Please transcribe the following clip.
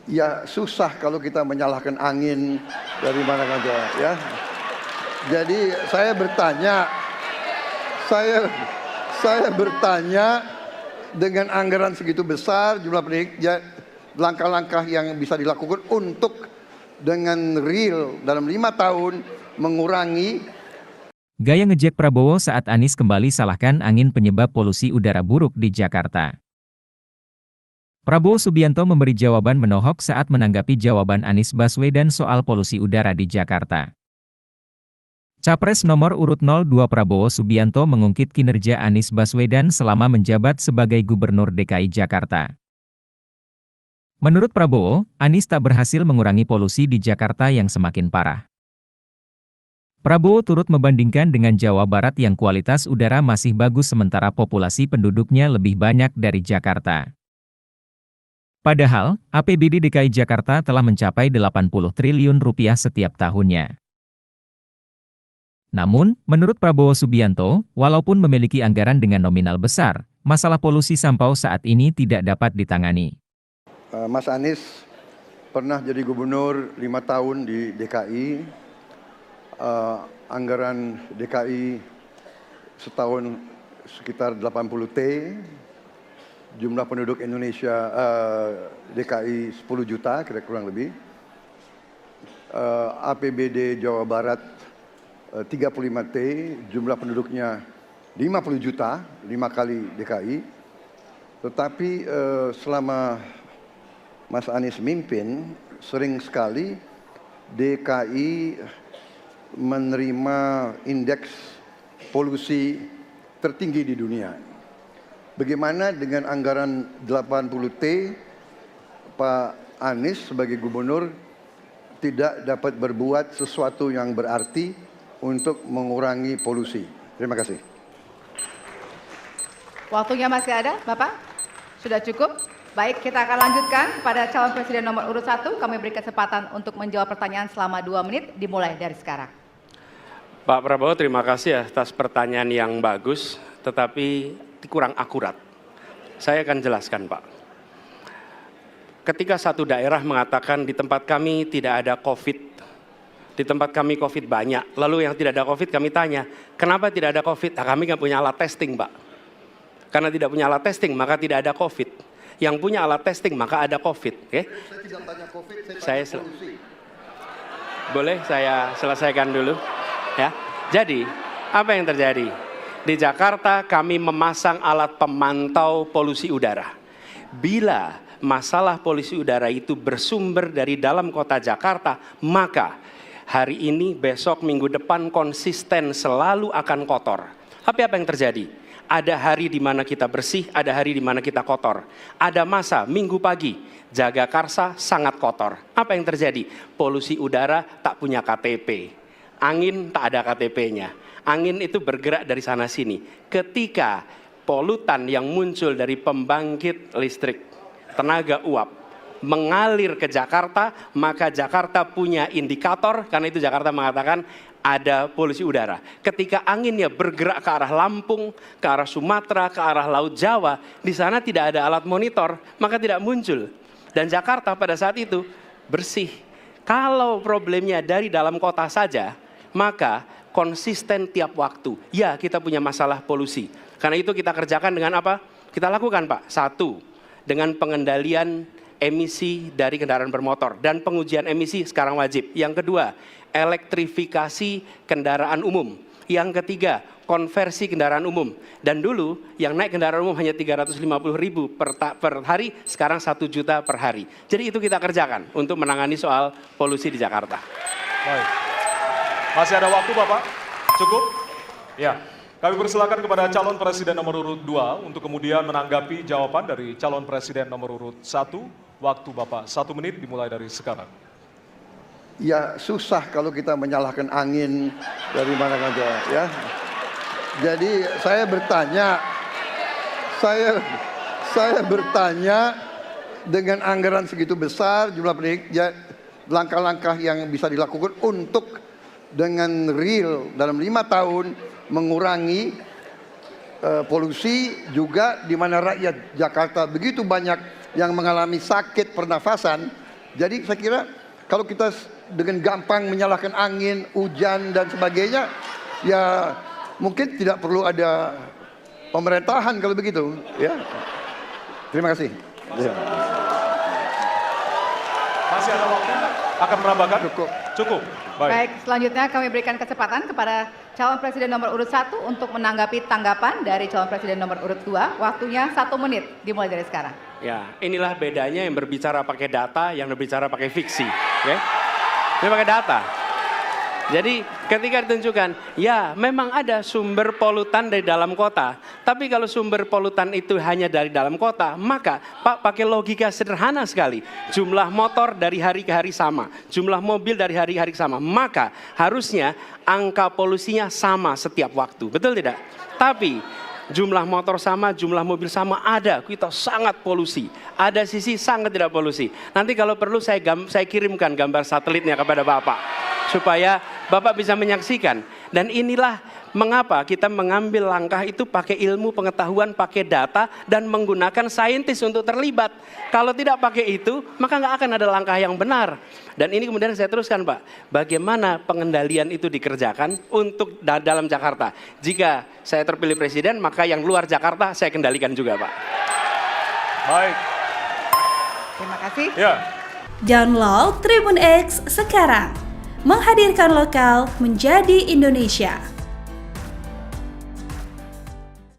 Ya susah kalau kita menyalahkan angin dari mana saja ya. Jadi saya bertanya dengan anggaran segitu besar jumlah pendidik, ya, langkah-langkah yang bisa dilakukan untuk dengan real dalam 5 tahun mengurangi. Gaya ngejek Prabowo saat Anies kembali salahkan angin penyebab polusi udara buruk di Jakarta. Prabowo Subianto memberi jawaban menohok saat menanggapi jawaban Anies Baswedan soal polusi udara di Jakarta. Capres nomor urut 02 Prabowo Subianto mengungkit kinerja Anies Baswedan selama menjabat sebagai Gubernur DKI Jakarta. Menurut Prabowo, Anies tak berhasil mengurangi polusi di Jakarta yang semakin parah. Prabowo turut membandingkan dengan Jawa Barat yang kualitas udara masih bagus sementara populasi penduduknya lebih banyak dari Jakarta. Padahal, APBD DKI Jakarta telah mencapai 80 triliun rupiah setiap tahunnya. Namun, menurut Prabowo Subianto, walaupun memiliki anggaran dengan nominal besar, masalah polusi sampau saat ini tidak dapat ditangani. Mas Anies pernah jadi gubernur 5 tahun di DKI. Anggaran DKI setahun sekitar 80 T. Jumlah penduduk Indonesia DKI 10 juta kira-kira lebih. APBD Jawa Barat 35 T, jumlah penduduknya 50 juta, 5 kali DKI. Tetapi selama Mas Anies mimpin, sering sekali DKI menerima indeks polusi tertinggi di dunia. Bagaimana dengan anggaran 80 T, Pak Anies sebagai gubernur tidak dapat berbuat sesuatu yang berarti untuk mengurangi polusi? Terima kasih. Waktunya masih ada, Bapak? Sudah cukup? Baik, kita akan lanjutkan pada calon presiden nomor urut 1. Kami beri kesempatan untuk menjawab pertanyaan selama 2 menit, dimulai dari sekarang. Pak Prabowo, terima kasih atas pertanyaan yang bagus, tetapi kurang akurat. Saya akan jelaskan, Pak. Ketika satu daerah mengatakan di tempat kami tidak ada COVID, di tempat kami COVID banyak, lalu yang tidak ada COVID kami tanya, kenapa tidak ada COVID? Nah, kami nggak punya alat testing, Pak. Karena tidak punya alat testing, maka tidak ada COVID. Yang punya alat testing, maka ada COVID. Okay? Saya tidak tanya COVID, saya tanya polusi. Boleh saya selesaikan dulu? Ya. Jadi, apa yang terjadi? Di Jakarta kami memasang alat pemantau polusi udara. Bila masalah polusi udara itu bersumber dari dalam kota Jakarta, maka hari ini, besok, minggu depan konsisten selalu akan kotor. Tapi apa yang terjadi? Ada hari di mana kita bersih, ada hari di mana kita kotor. Ada masa minggu pagi, Jagakarsa sangat kotor. Apa yang terjadi? Polusi udara tak punya KTP. Angin tak ada KTP-nya. Angin itu bergerak dari sana sini. Ketika polutan yang muncul dari pembangkit listrik, tenaga uap, mengalir ke Jakarta, maka Jakarta punya indikator, karena itu Jakarta mengatakan ada polusi udara. Ketika anginnya bergerak ke arah Lampung, ke arah Sumatera, ke arah Laut Jawa, di sana tidak ada alat monitor, maka tidak muncul. Dan Jakarta pada saat itu bersih. Kalau problemnya dari dalam kota saja, maka konsisten tiap waktu. Ya, kita punya masalah polusi. Karena itu kita kerjakan dengan apa? Kita lakukan, Pak. 1, dengan pengendalian emisi dari kendaraan bermotor dan pengujian emisi sekarang wajib. Yang kedua, elektrifikasi kendaraan umum. Yang ketiga, konversi kendaraan umum. Dan dulu yang naik kendaraan umum hanya 350.000 per hari, sekarang 1 juta per hari. Jadi itu kita kerjakan untuk menangani soal polusi di Jakarta. Baik. Masih ada waktu, Bapak? Cukup? Ya. Kami persilakan kepada calon presiden nomor urut 2 untuk kemudian menanggapi jawaban dari calon presiden nomor urut 1. Waktu Bapak 1 menit dimulai dari sekarang. Ya susah kalau kita menyalahkan angin dari mana saja ya. Jadi saya bertanya dengan anggaran segitu besar jumlah pendidik, ya, langkah-langkah yang bisa dilakukan untuk dengan real dalam 5 tahun mengurangi polusi, juga di mana rakyat Jakarta begitu banyak yang mengalami sakit pernafasan Jadi saya kira kalau kita dengan gampang menyalahkan angin, hujan dan sebagainya, ya mungkin tidak perlu ada pemerintahan kalau begitu. Ya. Terima kasih. Ya. Masih ada waktu? Akan menambahkan? Cukup. Cukup. Baik. Baik, selanjutnya kami berikan kesempatan kepada calon presiden nomor urut 1 untuk menanggapi tanggapan dari calon presiden nomor urut 2. Waktunya 1 menit, dimulai dari sekarang. Ya, inilah bedanya yang berbicara pakai data, yang berbicara pakai fiksi. Oke? Ini pakai data. Jadi ketika ditentukan, ya memang ada sumber polutan dari dalam kota. Tapi kalau sumber polutan itu hanya dari dalam kota, maka Pak pakai logika sederhana sekali. Jumlah motor dari hari ke hari sama, jumlah mobil dari hari ke hari sama. Maka harusnya angka polusinya sama setiap waktu. Betul tidak? Tapi jumlah motor sama, jumlah mobil sama, ada kita sangat polusi. Ada sisi sangat tidak polusi. Nanti kalau perlu saya kirimkan gambar satelitnya kepada Bapak. Supaya Bapak bisa menyaksikan. Dan inilah mengapa kita mengambil langkah itu pakai ilmu pengetahuan, pakai data, dan menggunakan saintis untuk terlibat. Kalau tidak pakai itu, maka nggak akan ada langkah yang benar. Dan ini kemudian saya teruskan Pak, bagaimana pengendalian itu dikerjakan untuk dalam Jakarta. Jika saya terpilih presiden, maka yang luar Jakarta saya kendalikan juga Pak. Baik. Terima kasih. Ya. Download Tribun X sekarang. Menghadirkan lokal menjadi Indonesia.